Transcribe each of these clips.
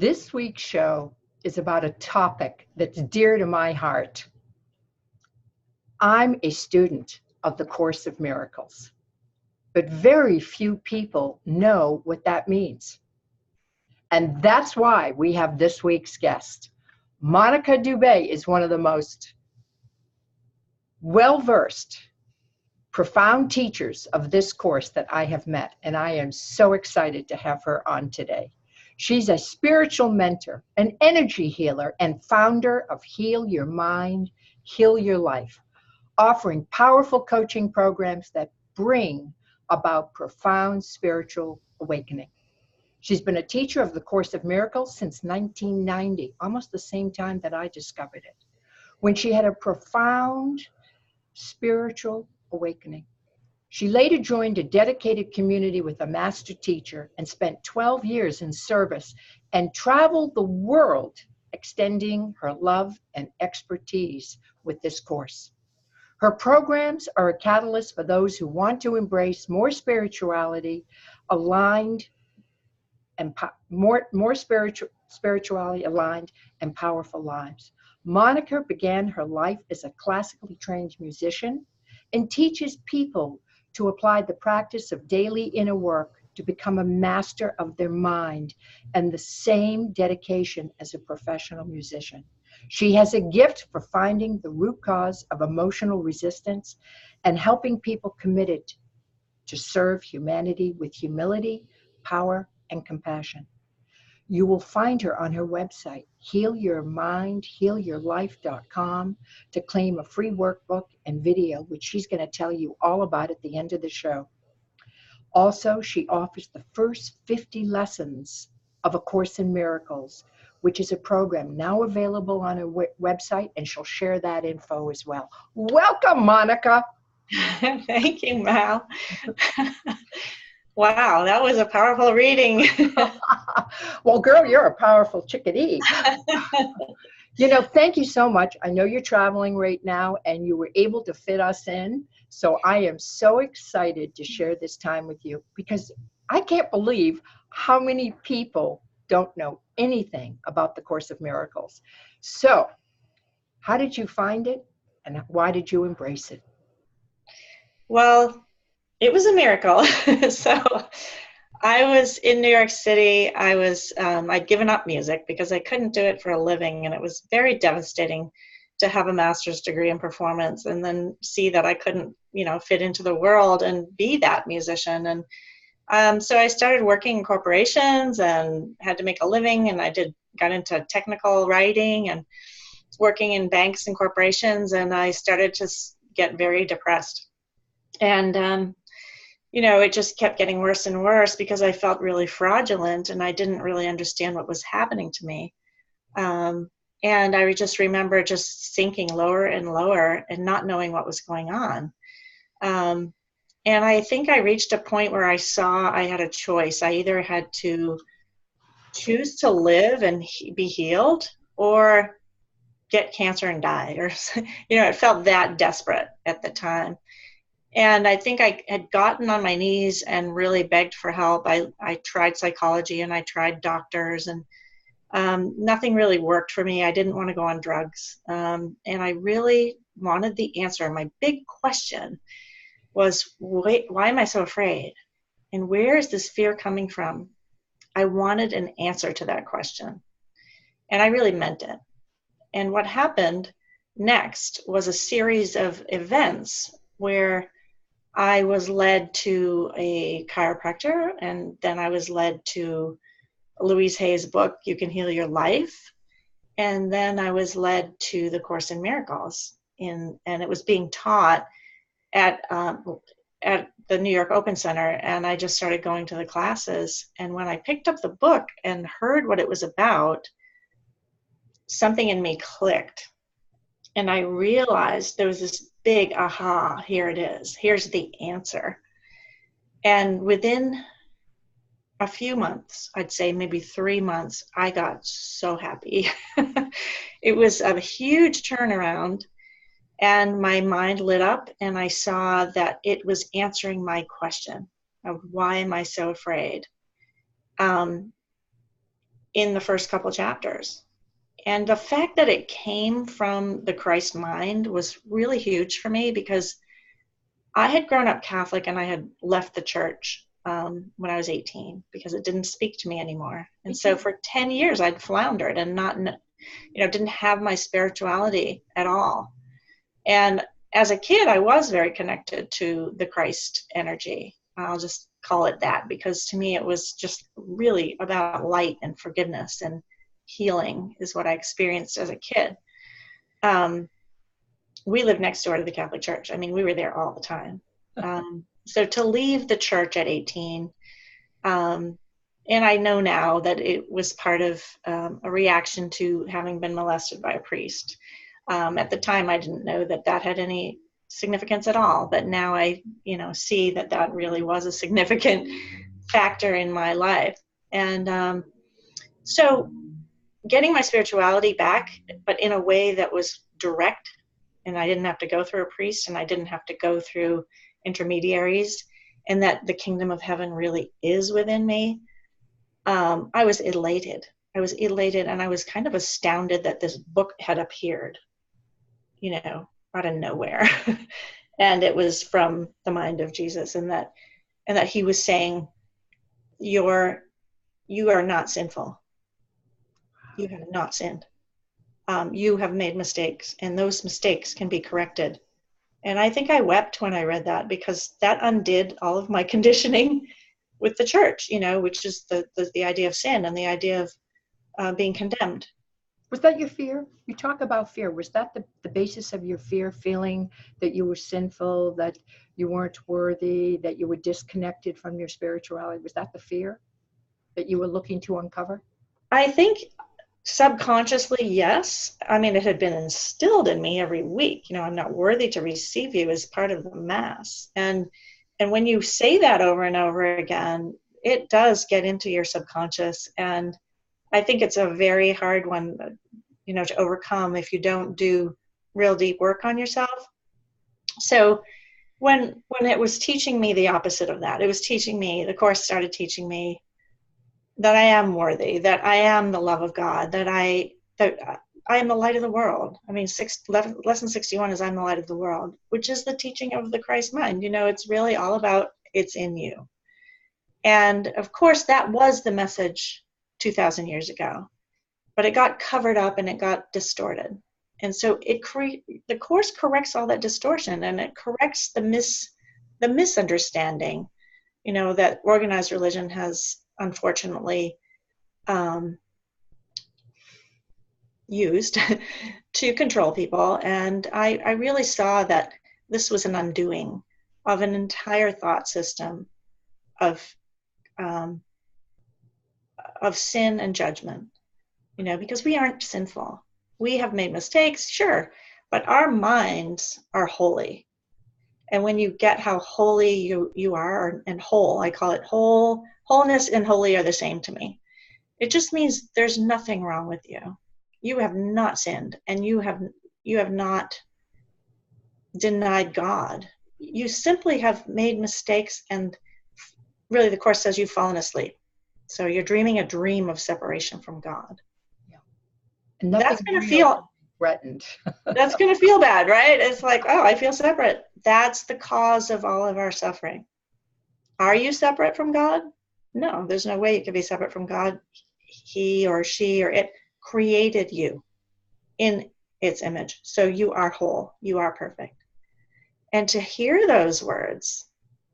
This week's show is about a topic that's dear to my heart. I'm a student of the Course of Miracles, but very few people know what that means. And that's why we have this week's guest. Monica Dubay is one of the most well-versed, profound teachers of this course that I have met, and I am so excited to have her on today. She's a spiritual mentor, an energy healer, and founder of Heal Your Mind, Heal Your Life, offering powerful coaching programs that bring about profound spiritual awakening. She's been a teacher of the Course of Miracles since 1990, almost the same time that I discovered it, when she had a profound spiritual awakening. She later joined a dedicated community with a master teacher and spent 12 years in service and traveled the world extending her love and expertise with this course. Her programs are a catalyst for those who want to embrace more spirituality aligned and spirituality aligned and powerful lives. Monica began her life as a classically trained musician and teaches people to apply the practice of daily inner work to become a master of their mind and the same dedication as a professional musician. She has a gift for finding the root cause of emotional resistance and helping people committed to serve humanity with humility, power, and compassion. You will find her on her website, healyourmindhealyourlife.com, to claim a free workbook and video, which she's going to tell you all about at the end of the show. Also, she offers the first 50 lessons of A Course in Miracles, which is a program now available on her website, and she'll share that info as well. Welcome, Monica. Thank you, Mal. Wow, that was a powerful reading. Well, girl, you're a powerful chickadee. Thank you so much. I know you're traveling right now and you were able to fit us in. So I am so excited to share this time with you because I can't believe how many people don't know anything about the Course of Miracles. So how did you find it and why did you embrace it? Well, it was a miracle. So I was in New York City. I'd given up music because I couldn't do it for a living, and it was very devastating to have a master's degree in performance and then see that I couldn't, fit into the world and be that musician. And so I started working in corporations and had to make a living, and got into technical writing and working in banks and corporations, and I started to get very depressed. And it just kept getting worse and worse because I felt really fraudulent and I didn't really understand what was happening to me. And I just remember just sinking lower and lower and not knowing what was going on. And I think I reached a point where I saw I had a choice. I either had to choose to live and be healed or get cancer and die. Or, it felt that desperate at the time. And I think I had gotten on my knees and really begged for help. I tried psychology and I tried doctors, and nothing really worked for me. I didn't want to go on drugs. And I really wanted the answer. My big question was, why am I so afraid? And where is this fear coming from? I wanted an answer to that question. And I really meant it. And what happened next was a series of events where I was led to a chiropractor, and then I was led to Louise Hay's book, You Can Heal Your Life. And then I was led to the Course in Miracles, and it was being taught at the New York Open Center, and I just started going to the classes. And when I picked up the book and heard what it was about, something in me clicked. And I realized there was this big aha, here it is. Here's the answer. And within a few months, I'd say maybe 3 months, I got so happy. It was a huge turnaround, and my mind lit up, and I saw that it was answering my question of why am I so afraid? in the first couple chapters. And the fact that it came from the Christ mind was really huge for me, because I had grown up Catholic and I had left the church when I was 18 because it didn't speak to me anymore. And so for 10 years I'd floundered and didn't have my spirituality at all. And as a kid, I was very connected to the Christ energy. I'll just call it that, because to me it was just really about light and forgiveness and healing is what I experienced as a kid. We lived next door to the Catholic Church. I mean, we were there all the time. So to leave the church at 18, and I know now that it was part of a reaction to having been molested by a priest. At the time, I didn't know that that had any significance at all, but now I, see that that really was a significant factor in my life. And so getting my spirituality back, but in a way that was direct, and I didn't have to go through a priest, and I didn't have to go through intermediaries, and that the kingdom of heaven really is within me. I was elated. And I was kind of astounded that this book had appeared, out of nowhere. And it was from the mind of Jesus, and that he was saying, you are not sinful. You have not sinned. You have made mistakes, and those mistakes can be corrected. And I think I wept when I read that, because that undid all of my conditioning with the church, which is the idea of sin and the idea of being condemned. Was that your fear? You talk about fear. Was that the basis of your fear, feeling that you were sinful, that you weren't worthy, that you were disconnected from your spirituality? Was that the fear that you were looking to uncover? I think subconsciously, yes. I mean, it had been instilled in me every week. I'm not worthy to receive you as part of the Mass. And when you say that over and over again, it does get into your subconscious. And I think it's a very hard one, to overcome if you don't do real deep work on yourself. So when it was teaching me the opposite of that, the Course started teaching me that I am worthy, that I am the love of God, that I am the light of the world. I mean, lesson 61 is I'm the light of the world, which is the teaching of the Christ mind. It's really all about it's in you. And of course, that was the message 2,000 years ago, but it got covered up and it got distorted. And so the Course corrects all that distortion, and it corrects the misunderstanding, that organized religion has unfortunately used to control people. And I really saw that this was an undoing of an entire thought system of sin and judgment, because we aren't sinful. We have made mistakes, sure, but our minds are holy. And when you get how holy you are, and whole, I call it wholeness and holy are the same to me. It just means there's nothing wrong with you. You have not sinned, and you have not denied God. You simply have made mistakes, and really the Course says you've fallen asleep. So you're dreaming a dream of separation from God. Yeah. And that's going to feel threatened. That's going to feel bad, right? It's like, oh, I feel separate. That's the cause of all of our suffering. Are you separate from God? No, there's no way you can be separate from God. He or she or it created you in its image. So you are whole. You are perfect. And to hear those words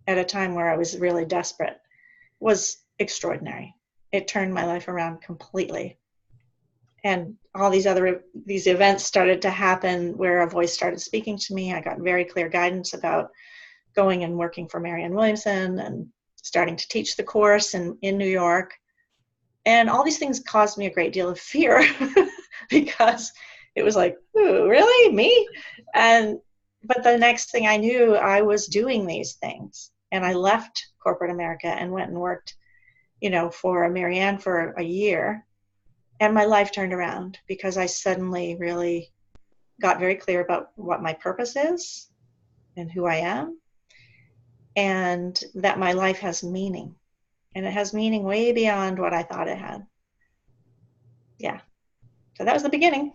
at a time where I was really desperate was extraordinary. It turned my life around completely. And all these events started to happen where a voice started speaking to me. I got very clear guidance about going and working for Marianne Williamson and starting to teach the Course in New York. And all these things caused me a great deal of fear because it was like, ooh, really? Me? But the next thing I knew, I was doing these things. And I left corporate America and went and worked, for Marianne for a year. And my life turned around because I suddenly really got very clear about what my purpose is and who I am, and that my life has meaning. And it has meaning way beyond what I thought it had. yeah. So that was the beginning.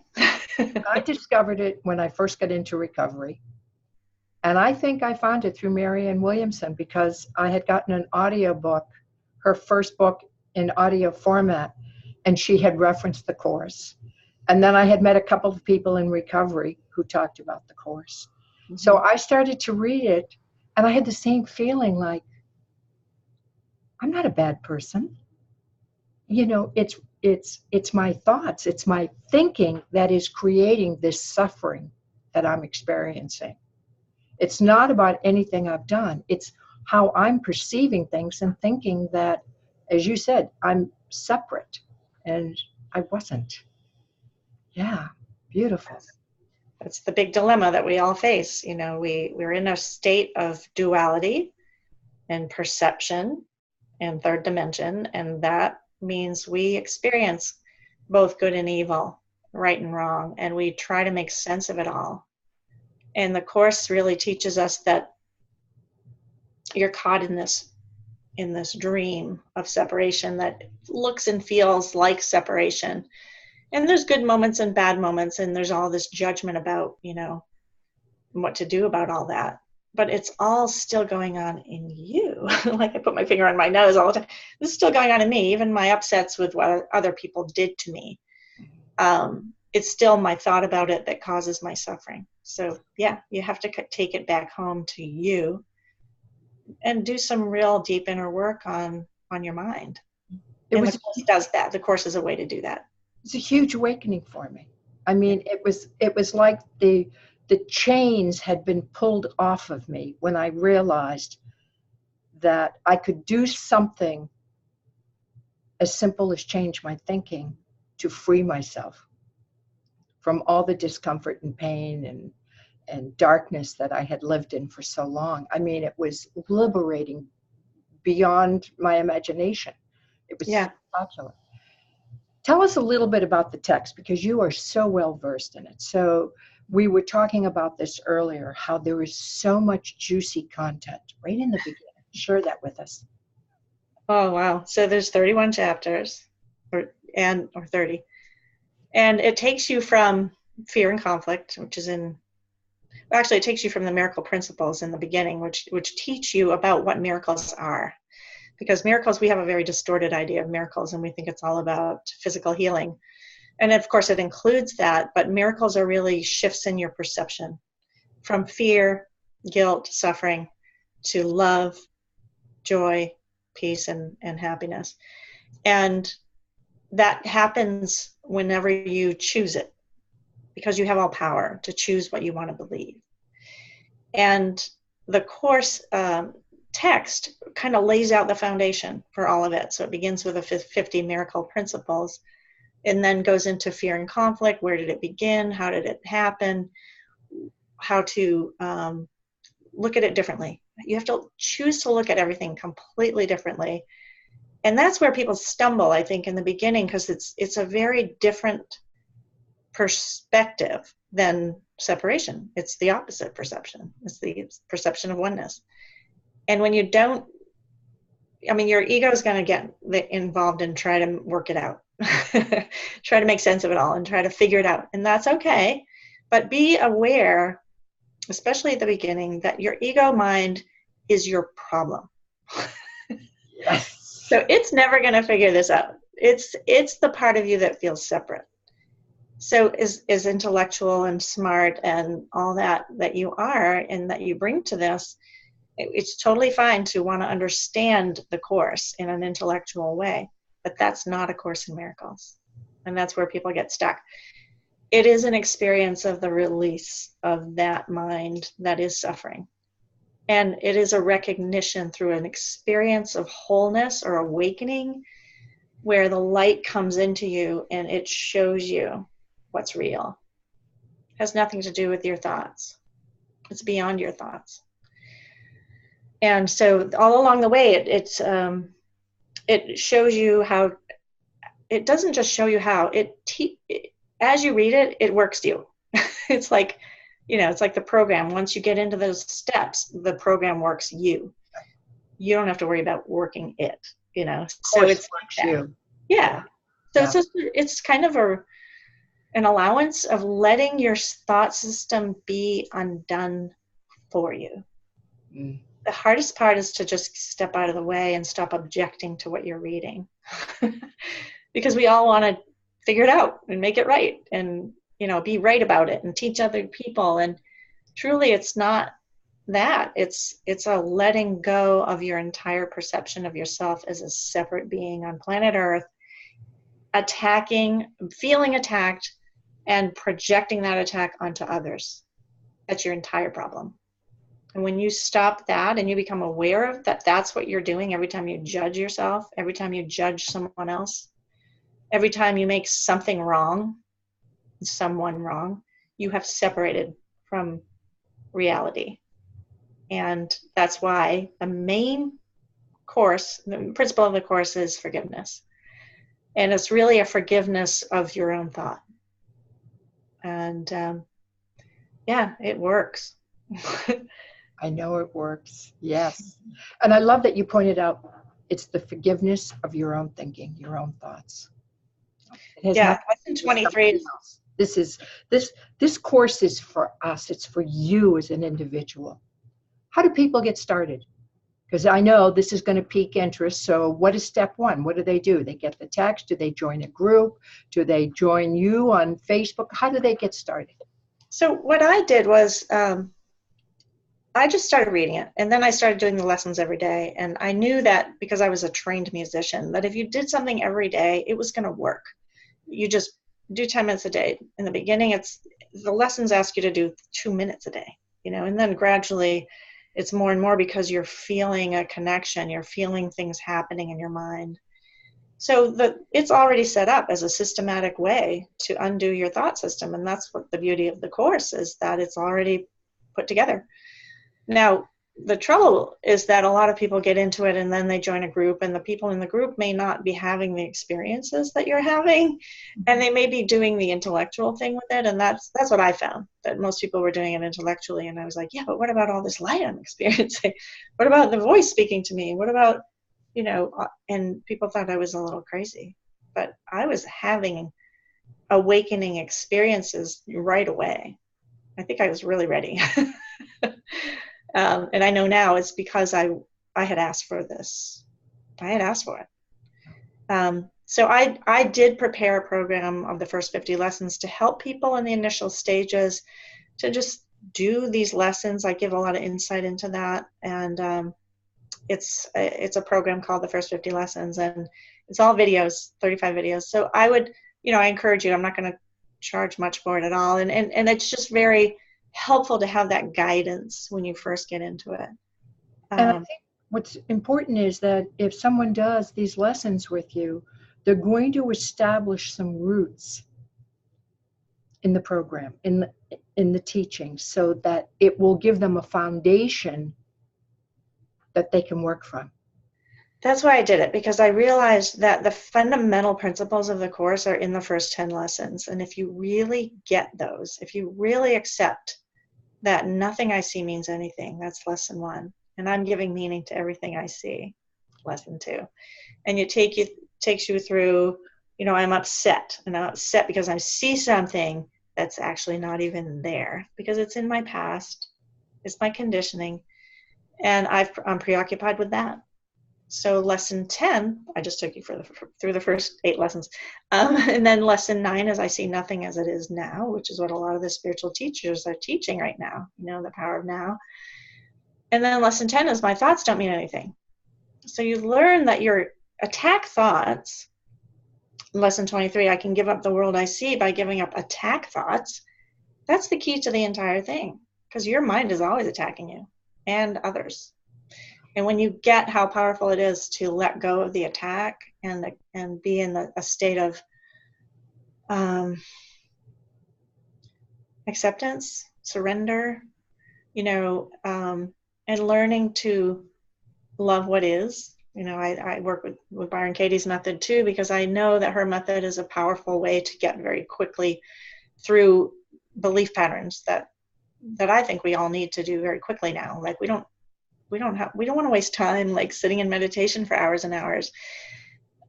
I discovered it when I first got into recovery. And I think I found it through Marianne Williamson because I had gotten an audio book, her first book in audio format, and she had referenced the course. And then I had met a couple of people in recovery who talked about the course. Mm-hmm. So I started to read it, and I had the same feeling like, I'm not a bad person. You know, it's my thoughts, it's my thinking that is creating this suffering that I'm experiencing. It's not about anything I've done. It's how I'm perceiving things and thinking that, as you said, I'm separate, and I wasn't. Yeah, beautiful. That's the big dilemma that we all face. You know, we're in a state of duality and perception and third dimension, and that means we experience both good and evil, right and wrong, and we try to make sense of it all. And the Course really teaches us that you're caught in this dream of separation that looks and feels like separation. And there's good moments and bad moments, and there's all this judgment about, you know, what to do about all that. But it's all still going on in you. Like I put my finger on my nose all the time. This is still going on in me, even my upsets with what other people did to me. It's still my thought about it that causes my suffering. So yeah, you have to take it back home to you and do some real deep inner work on your mind. The Course does that. The Course is a way to do that. It's a huge awakening for me. I mean, it was like the chains had been pulled off of me when I realized that I could do something as simple as change my thinking to free myself from all the discomfort and pain and darkness that I had lived in for so long. I mean, it was liberating beyond my imagination. It was spectacular. Tell us a little bit about the text, because you are so well versed in it. So we were talking about this earlier, how there is so much juicy content right in the beginning. Share that with us. Oh, wow. So there's 31 chapters or 30. And it takes you from fear and conflict, which is actually it takes you from the miracle principles in the beginning, which teach you about what miracles are. Because miracles, we have a very distorted idea of miracles, and we think it's all about physical healing. And of course it includes that, but miracles are really shifts in your perception from fear, guilt, suffering to love, joy, peace, and happiness. And that happens whenever you choose it, because you have all power to choose what you want to believe. And the Course text kind of lays out the foundation for all of it. So it begins with the 50 miracle principles and then goes into fear and conflict. Where did it begin? How did it happen? How to look at it differently. You have to choose to look at everything completely differently. And that's where people stumble, I think, in the beginning, because it's a very different perspective than separation. It's the opposite perception. It's the perception of oneness. And when you don't, I mean, your ego is going to get involved and try to work it out, try to make sense of it all and try to figure it out. And that's okay. But be aware, especially at the beginning, that your ego mind is your problem. Yes. So it's never going to figure this out. It's the part of you that feels separate. So is intellectual and smart and all that you are and that you bring to this, it's totally fine to want to understand the Course in an intellectual way, but that's not a Course in Miracles. And that's where people get stuck. It is an experience of the release of that mind that is suffering. And it is a recognition through an experience of wholeness or awakening where the light comes into you and it shows you what's real. It has nothing to do with your thoughts. It's beyond your thoughts. And so all along the way, it shows you how. It doesn't just show you how. As you read it, it works you. It's like, it's like the program. Once you get into those steps, the program works you. You don't have to worry about working it. So it's like you. Yeah. So Yeah. it's kind of an allowance of letting your thought system be undone for you. Mm. The hardest part is to just step out of the way and stop objecting to what you're reading. Because we all want to figure it out and make it right and, be right about it and teach other people. And truly, it's not that. It's a letting go of your entire perception of yourself as a separate being on planet Earth, feeling attacked, and projecting that attack onto others. That's your entire problem. And when you stop that and you become aware of that, that's what you're doing every time you judge yourself, every time you judge someone else, every time you make someone wrong, you have separated from reality. And that's why the main course, the principle of the course is forgiveness. And it's really a forgiveness of your own thought. And yeah, it works. I know it works. Yes. And I love that you pointed out it's the forgiveness of your own thinking, your own thoughts. It has Yeah, nothing lesson 23 is this course is for us. It's for you as an individual. How do people get started? Because I know this is going to pique interest. So what is step one? What do? They get the text? Do they join a group? Do they join you on Facebook? How do they get started? So what I did was I just started reading it, and then I started doing the lessons every day. And I knew that because I was a trained musician, that if you did something every day, it was going to work. You just do 10 minutes a day. In the beginning, the lessons ask you to do 2 minutes a day, and then gradually it's more and more because you're feeling a connection, you're feeling things happening in your mind. So it's already set up as a systematic way to undo your thought system. And that's what the beauty of the course is, that it's already put together. Now, the trouble is that a lot of people get into it and then they join a group, and the people in the group may not be having the experiences that you're having, and they may be doing the intellectual thing with it. And that's what I found, that most people were doing it intellectually. And I was like, yeah, but what about all this light I'm experiencing? What about the voice speaking to me? What about, and people thought I was a little crazy, but I was having awakening experiences right away. I think I was really ready. And I know now it's because I had asked for this. I had asked for it. So I did prepare a program of the first 50 lessons to help people in the initial stages to just do these lessons. I give a lot of insight into that. And it's a program called the first 50 lessons, and it's all videos, 35 videos. So I would, I encourage you, I'm not going to charge much for it at all. And it's just very helpful to have that guidance when you first get into it. And I think what's important is that if someone does these lessons with you, they're going to establish some roots in the program, in the teaching, so that it will give them a foundation that they can work from. That's why I did it, because I realized that the fundamental principles of the course are in the first 10 lessons. And if you really get those, if you really accept that nothing I see means anything, that's lesson 1. And I'm giving meaning to everything I see, lesson 2. And it takes you through, I'm upset. And I'm upset because I see something that's actually not even there, because it's in my past. It's my conditioning. And I'm preoccupied with that. So lesson 10, I just took you through the first 8 lessons. And then lesson 9 is I see nothing as it is now, which is what a lot of the spiritual teachers are teaching right now, the power of now. And then lesson 10 is my thoughts don't mean anything. So you learn that your attack thoughts, lesson 23, I can give up the world I see by giving up attack thoughts. That's the key to the entire thing, because your mind is always attacking you and others. And when you get how powerful it is to let go of the attack and be in a state of acceptance, surrender, and learning to love what is. I work with Byron Katie's method too, because I know that her method is a powerful way to get very quickly through belief patterns that I think we all need to do very quickly now. Like we don't want to waste time like sitting in meditation for hours and hours.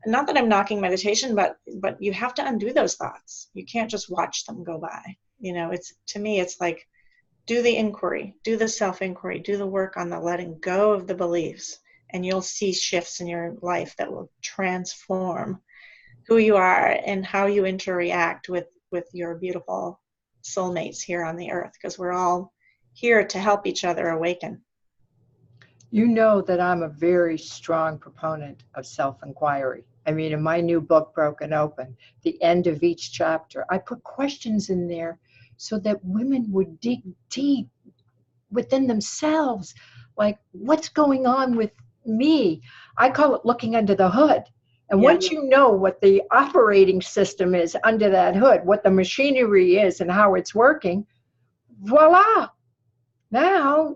not that I'm knocking meditation, but you have to undo those thoughts. You can't just watch them go by. It's, to me, it's like, do the inquiry, do the self-inquiry, do the work on the letting go of the beliefs, and you'll see shifts in your life that will transform who you are and how you interact with your beautiful soulmates here on the earth, because we're all here to help each other awaken. You know that I'm a very strong proponent of self-inquiry. I mean, in my new book, Broken Open, the end of each chapter, I put questions in there so that women would dig deep within themselves, like, what's going on with me? I call it looking under the hood. And Yeah. once you know what the operating system is under that hood, what the machinery is and how it's working, voila, now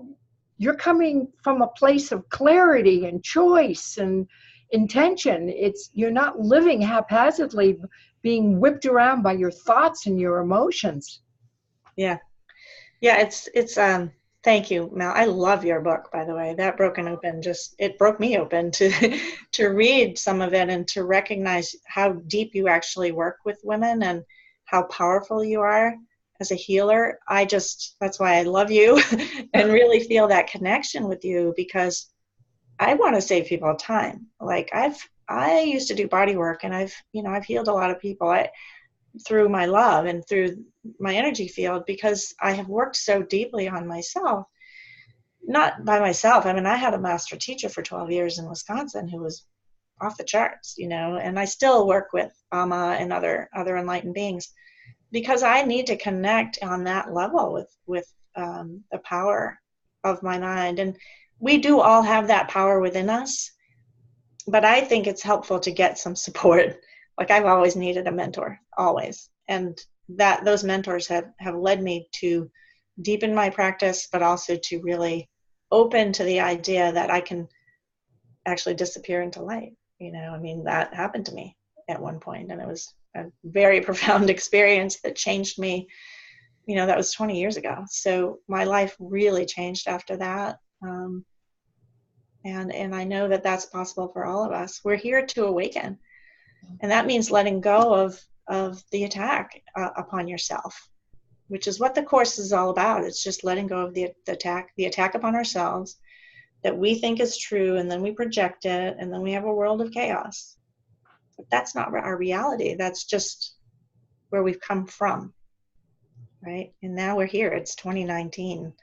you're coming from a place of clarity and choice and intention. You're not living haphazardly, being whipped around by your thoughts and your emotions. Yeah. It's thank you, Mel. I love your book, by the way. That Broken Open, it broke me open to to read some of it and to recognize how deep you actually work with women and how powerful you are as a healer. That's why I love you and really feel that connection with you, because I want to save people time. Like, I used to do body work, and I've healed a lot of people through my love and through my energy field, because I have worked so deeply on myself. Not by myself. I mean, I had a master teacher for 12 years in Wisconsin who was off the charts, and I still work with Amma and other enlightened beings, because I need to connect on that level with the power of my mind. And we do all have that power within us, but I think it's helpful to get some support. Like, I've always needed a mentor, always. And those mentors have led me to deepen my practice, but also to really open to the idea that I can actually disappear into light. I mean, that happened to me at one point, and it was a very profound experience that changed me. That was 20 years ago. So my life really changed after that. And I know that that's possible for all of us. We're here to awaken. And that means letting go of the attack upon yourself, which is what the Course is all about. It's just letting go of the attack upon ourselves that we think is true, and then we project it, and then we have a world of chaos. But that's not our reality. That's just where we've come from, right? And now we're here. It's 2019.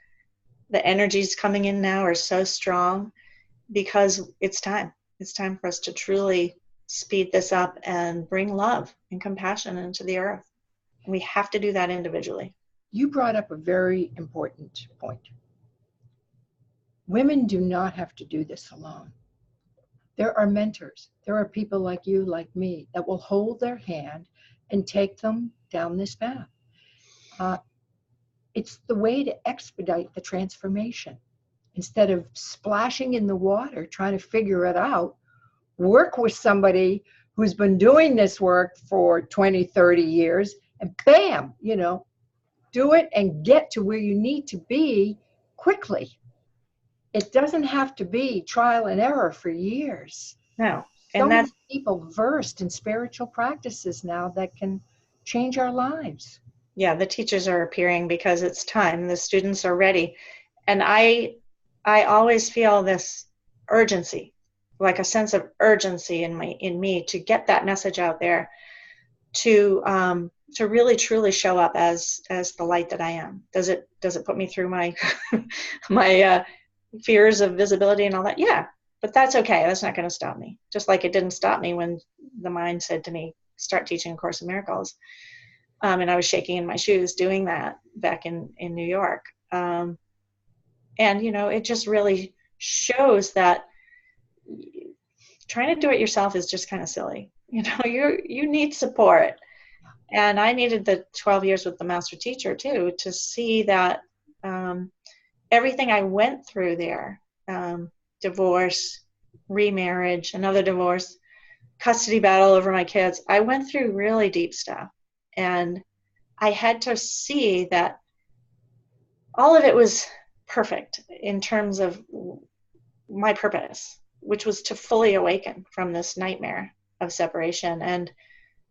The energies coming in now are so strong because it's time. It's time for us to truly speed this up and bring love and compassion into the earth. And we have to do that individually. You brought up a very important point. Women do not have to do this alone. There are mentors. There are people like you, like me, that will hold their hand and take them down this path. It's the way to expedite the transformation. Instead of splashing in the water, trying to figure it out, work with somebody who's been doing this work for 20, 30 years, and bam, do it and get to where you need to be quickly. It doesn't have to be trial and error for years. No. So And many people versed in spiritual practices now that can change our lives. Yeah, the teachers are appearing because it's time. The students are ready. And I always feel this urgency, like a sense of urgency in me to get that message out there, to really truly show up as the light that I am. Does it put me through my my fears of visibility and all that? Yeah, but that's okay. That's not going to stop me. Just like it didn't stop me when the mind said to me, start teaching A Course in Miracles. And I was shaking in my shoes doing that back in New York. And, it just really shows that trying to do it yourself is just kind of silly. You need support. And I needed the 12 years with the master teacher too, to see that everything I went through there, divorce, remarriage, another divorce, custody battle over my kids, I went through really deep stuff. And I had to see that all of it was perfect in terms of my purpose, which was to fully awaken from this nightmare of separation. And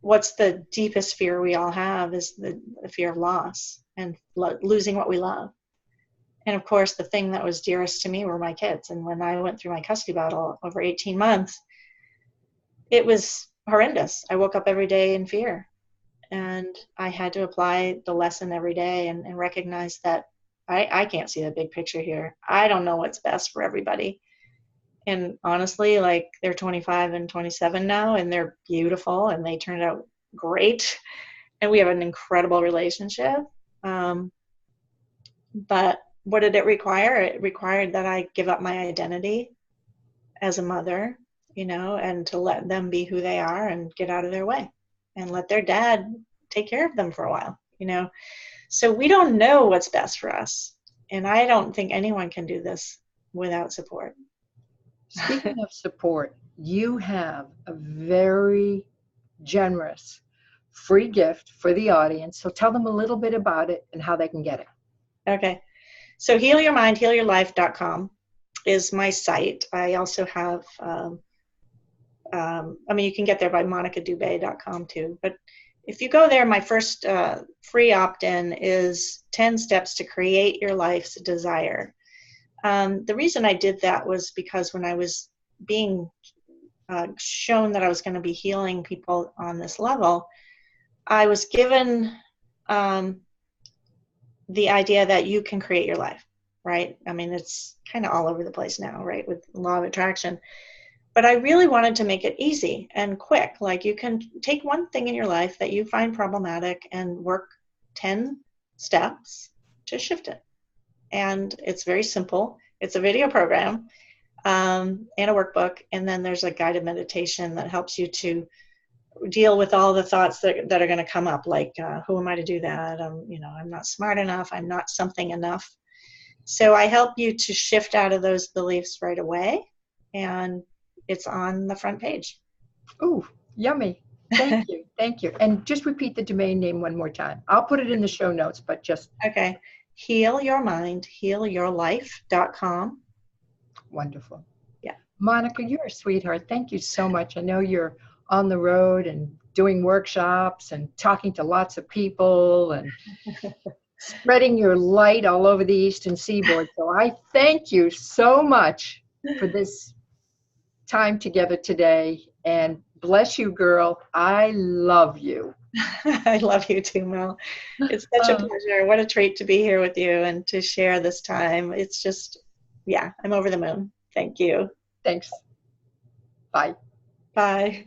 what's the deepest fear we all have is the fear of loss and losing what we love. And of course, the thing that was dearest to me were my kids. And when I went through my custody battle over 18 months, it was horrendous. I woke up every day in fear. And I had to apply the lesson every day and recognize that I can't see the big picture here. I don't know what's best for everybody. And honestly, like, they're 25 and 27 now, and they're beautiful, and they turned out great. And we have an incredible relationship. But what did it require? It required that I give up my identity as a mother, and to let them be who they are and get out of their way and let their dad take care of them for a while, So we don't know what's best for us. And I don't think anyone can do this without support. Speaking of support, you have a very generous free gift for the audience. So tell them a little bit about it and how they can get it. Okay. So healyourmindhealyourlife.com is my site. I also have, you can get there by monicadubay.com too. But if you go there, my first free opt-in is 10 steps to create your life's desire. The reason I did that was because when I was being shown that I was going to be healing people on this level, I was given the idea that you can create your life, right? I mean, it's kind of all over the place now, right, with law of attraction. But I really wanted to make it easy and quick. Like, you can take one thing in your life that you find problematic and work 10 steps to shift it. And it's very simple. It's a video program and a workbook. And then there's a guided meditation that helps you to deal with all the thoughts that are going to come up, like, who am I to do that? I'm not smart enough. I'm not something enough. So I help you to shift out of those beliefs right away. And it's on the front page. Ooh, yummy. Thank you. Thank you. And just repeat the domain name one more time. I'll put it in the show notes, but just. Okay. healyourmindhealyourlife.com. Wonderful. Yeah. Monica, you're a sweetheart. Thank you so much. I know you're on the road and doing workshops and talking to lots of people and spreading your light all over the Eastern Seaboard. So I thank you so much for this time together today, and bless you, girl. I love you. I love you too, Mel. It's such a pleasure. What a treat to be here with you and to share this time. It's just, I'm over the moon. Thank you. Thanks. Bye. Bye.